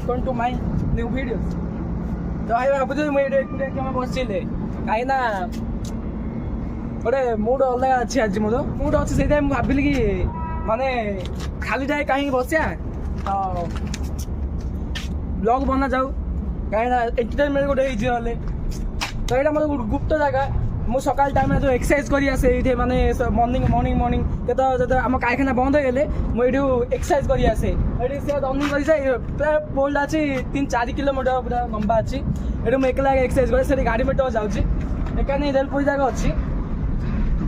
welcome to my new videos. तो भाई भाବୁଛି ମୁଁ ଏଇଠି ଏକୁଟିଆ କେମେ ବସିଲେ କାହିଁ ନା ଗୋଟେ ମୁଡ୍ ଅଲଗା ଅଛି ଆଜି ମୋର ମୁଡ୍ ଅଛି ସେଇଥିପାଇଁ ମୁଁ ଭାବିଲି କି ମାନେ ଖାଲି ଯାଇ କାହିଁକି ବସିଆ ତ ବ୍ଲଗ ବନା ଯାଉ କାହିଁ ନା ଏଣ୍ଟରଟେନମେଣ୍ଟ ଗୋଟେ ହେଇଛି ହେଲେ ତ ଏଇଟା ମୋର ଗୁପ୍ତ ଜାଗା ମୁଁ ସକାଳ ଟାଇମ୍ରେ ଯେଉଁ ଏକ୍ସରସାଇଜ କରି ଆସେ ଏଇଠି ମାନେ ମର୍ଣ୍ଣିଂ କେତେ ଆମ କାରଖାନା ବନ୍ଦ ହେଇଗଲେ ମୁଁ ଏଇଠୁ ଏକ୍ସରସାଇଜ କରି ଆସେ ଏଇଠି ସେ ରନିଂ କରିଯାଏ ପୁରା ପୋଲ୍ଡ ଅଛି 3-4 କିଲୋମିଟର ପୁରା ଲମ୍ବା ଅଛି ଏଠି ମୁଁ ଏକଲା ଏକ୍ସରସାଇଜ କରେ ସେଠି ଗାଡ଼ି ମଟର ଯାଉଛି ଏକା ନେଇ ରେଲପୋଲି ଜାଗା ଅଛି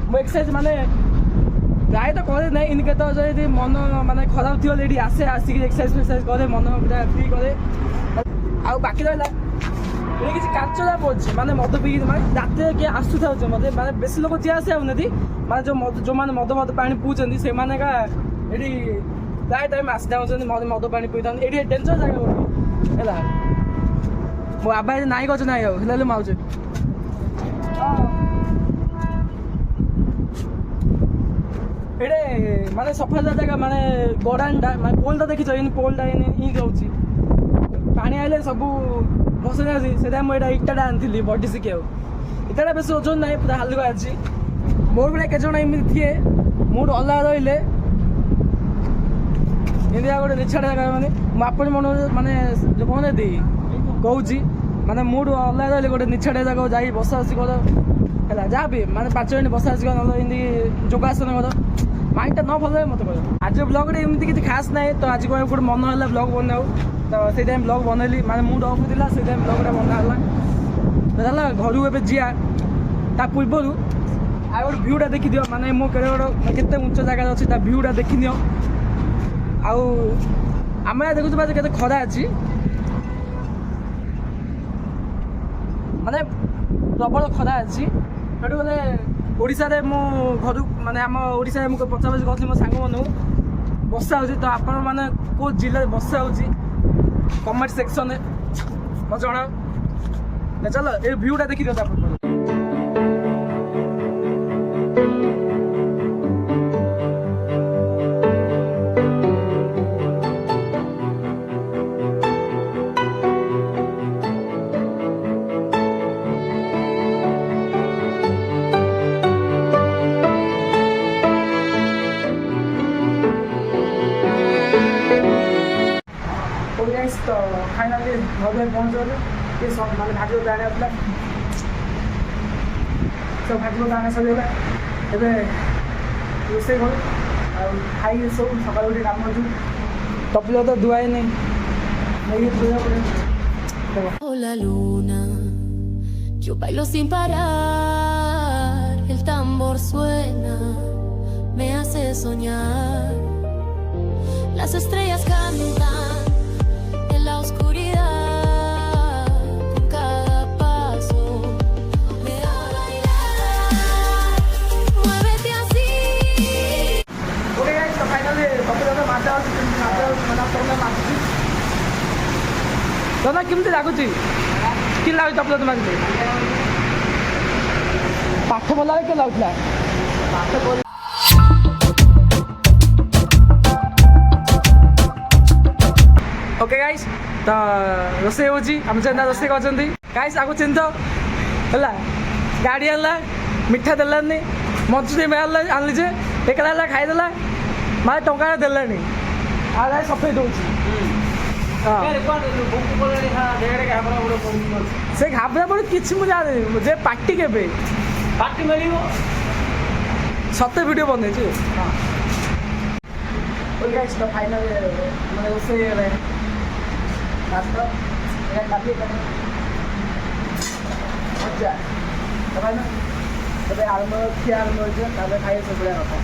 ମୁଁ ଏକ୍ସରସାଇଜ ମାନେ ପ୍ରାୟତଃ କରେ ନାହିଁ ଇନ୍ କେତେବେଳେ ଯଦି ମନ ମାନେ ଖରାପ ଥିବ ଏଠି ଆସିକି ଏକ୍ସରସାଇଜ କରେ ମନ ପୁରା ଫ୍ରି କରେ ଆଉ ବାକି ରହିଲା ଏଠି କିଛି କାଚରା ପଡୁଛି ମାନେ ମଦ ପିଇକି ମାନେ ରାତିରେ କିଏ ଆସୁଥାଉଛି ମତେ ମାନେ ବେଶୀ ଲୋକ ଯିଏ ଆସି ଆଉନାହାନ୍ତି ମାନେ ଯେଉଁମାନେ ମଦ ପାଣି ପିଉଛନ୍ତି ସେମାନେ ଏକା ଏଠି ପ୍ରାୟ ଟାଇମ୍ ଆସିଥାଉଛନ୍ତି ମଦ ପାଣି ପିଇଥାନ୍ତି ଏଠି ଡେଞ୍ଜର ଜାଗା ଗୋଟେ ହେଲା ମୋ ବାବା ଏଠି ନାଇଁ କରୁଛୁ ନାଇଁ ଆଉ ହେଲେ ମୁଁ ଆଉଛି ଏଇଟେ ମାନେ ସଫା ଜାଗା ମାନେ ଗଡ଼ାଣିଟା ମାନେ ପୋଲଟା ଦେଖିଛ ପୋଲଟା ହିଁ ରହୁଛି ପାଣି ଆଇଲେ ସବୁ ବସେଇ ଆସି ସେଥିପାଇଁ ମୁଁ ଏଇଟା ଇଟାଟା ଆଣିଥିଲି ବଡି ଶିଖିବାକୁ ଇଟାଟା ବେଶୀ ଓଜନ ନାହିଁ ପୁରା ହାଲୁକା ଅଛି ମୋର ଭଳିଆ କେତେ ଜଣ ଏମିତି ଥିଏ ମୁଡ୍ ଅଲଗା ରହିଲେ ଏମିତିଆ ଗୋଟେ ନିଛାଟା ଜାଗା ମାନେ ମୁଁ ଆପଣ ମାନେ ଯେଉଁ କହନ୍ତି କହୁଛି ମାନେ ମୁଡ୍ ଅଲଗା ରହିଲେ ଗୋଟେ ନିଛାଟା ଜାଗାକୁ ଯାଇ ବସା ବସି କର ହେଲା ଯାହା ବି ମାନେ 5 ମିନିଟ୍ ବସା ବସି କର ନହେଲେ ଏମିତି ଯୋଗାସନ କର ମାଇଣ୍ଡଟା ନ ଭଲ ଲାଗେ ମୋତେ କହିବ ଆଜି ବ୍ଲଗ୍ରେ ଏମିତି କିଛି ଖାସ୍ ନାହିଁ ତ ଆଜି କହିବାକୁ ଗୋଟେ ମନ ହେଲା ବ୍ଲଗ୍ ବନାଉ ତ ସେଇଥିପାଇଁ ବ୍ଲଗ୍ ବନେଇଲି ମାନେ ମୁଡ୍ ଅଫ୍ ଥିଲା ସେଇଥିପାଇଁ ବ୍ଲଗ୍ଟା ବନା ହେଲା ହେଲା ଘରୁ ଏବେ ଯିଆ ତା ପୂର୍ବରୁ ଆଉ ଗୋଟେ ଭ୍ୟୁଟା ଦେଖିଦିଅ ମାନେ ମୁଁ କେତେ ଉଚ୍ଚ ଜାଗାରେ ଅଛି ତା ଭ୍ୟୁଟା ଦେଖିନିଅ ଆଉ ଆମେ ଦେଖୁଛୁ ବାଜେ କେତେ ଖରା ଅଛି ମାନେ ପ୍ରବଳ ଖରା ଅଛି ସେଠୁ ଗଲେ ଓଡ଼ିଶାରେ ମୁଁ ଘରୁ ମାନେ ଆମ ଓଡ଼ିଶାରେ ମୁଁ ପଚାପଚି କରିଥିଲି ମୋ ସାଙ୍ଗମାନଙ୍କୁ ବର୍ଷା ହେଉଛି ତ ଆପଣମାନେ କେଉଁ ଜିଲ୍ଲାରେ ବର୍ଷା ହେଉଛି କମେଣ୍ଟ ସେକ୍ସନରେ ମୋତେ ଜଣାଅ ଚାଲ ଏ ଭ୍ୟୁଟା ଦେଖିଦିଅ ତା ପୂର୍ବରୁ तो फाइनाली घर में पहुँचल ये सब माने भाजी आने सब भाजी आने सरीगला एवं रोसे घर खाई सब सका कम टपल तो धुआई नहीं La luna, yo bailo sin parar, el tambor suena, me hace soñar, las estrellas cantan en la oscuridad, con cada paso me hago bailar, muévete así. Okay guys, so finally tuple माता दादा केमती लगुच कि लगे tuple मारे पाठ पढ़ा के लगुला ओके गाइस तो रोसे होची हम जेना रोसे करछंती गाइस आगु चिंत हला गाड़ी आला मिठा देलानी मजदूरी में आनली जे एकला खाई देला मारे टंका देलानी आला सफेद होची से घाबरा पड़े कि मुझे पार्टी के पार्टी मिल सत्य वीडियो बन फाइनल आरम्भ खिया आरम्भ खाई सब कथा